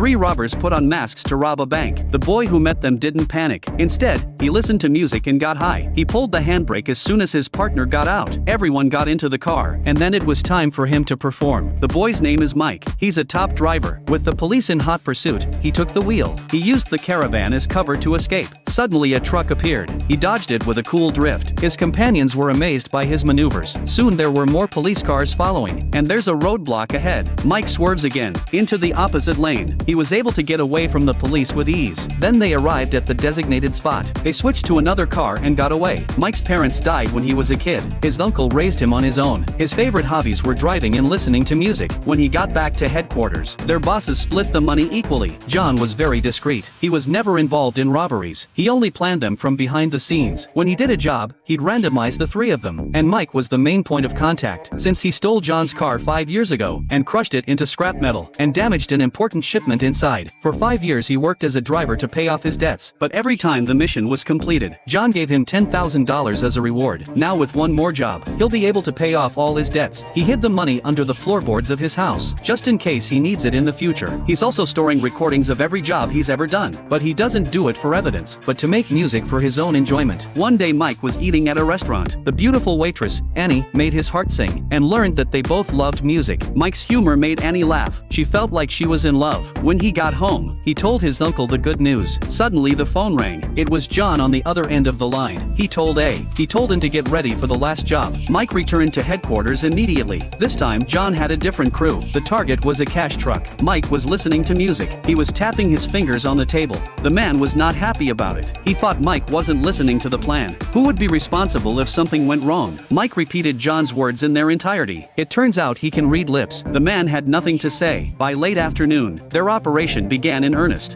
three robbers put on masks to rob a bank. The boy who met them didn't panic. Instead, he listened to music and got high. He pulled the handbrake as soon as his partner got out. Everyone got into the car, and then it was time for him to perform. The boy's name is Mike. He's a top driver. With the police in hot pursuit, he took the wheel. He used the caravan as cover to escape. Suddenly a truck appeared. He dodged it with a cool drift. His companions were amazed by his maneuvers. Soon there were more police cars following, and there's a roadblock ahead. Mike swerves again, into the opposite lane. He was able to get away from the police with ease. Then they arrived at the designated spot. They switched to another car and got away. Mike's parents died when he was a kid. His uncle raised him on his own. His favorite hobbies were driving and listening to music. When he got back to headquarters, their bosses split the money equally. John was very discreet. He was never involved in robberies. He only planned them from behind the scenes. When he did a job, he'd randomize the three of them. And Mike was the main point of contact, since he stole John's car 5 years ago and crushed it into scrap metal and damaged an important shipment inside. For 5 years he worked as a driver to pay off his debts, but every time the mission was completed, John gave him $10,000 as a reward. Now with one more job, he'll be able to pay off all his debts. He hid the money under the floorboards of his house, just in case he needs it in the future. He's also storing recordings of every job he's ever done, but he doesn't do it for evidence, but to make music for his own enjoyment. One day Mike was eating at a restaurant. The beautiful waitress, Annie, made his heart sing, and learned that they both loved music. Mike's humor made Annie laugh. She felt like she was in love. When he got home, he told his uncle the good news. Suddenly the phone rang. It was John on the other end of the line. He told him to get ready for the last job. Mike returned to headquarters immediately. This time John had a different crew. The target was a cash truck. Mike was listening to music. He was tapping his fingers on the table. The man was not happy about it. He thought Mike wasn't listening to the plan. Who would be responsible if something went wrong? Mike repeated John's words in their entirety. It turns out he can read lips. The man had nothing to say. By late afternoon, their operation began in earnest.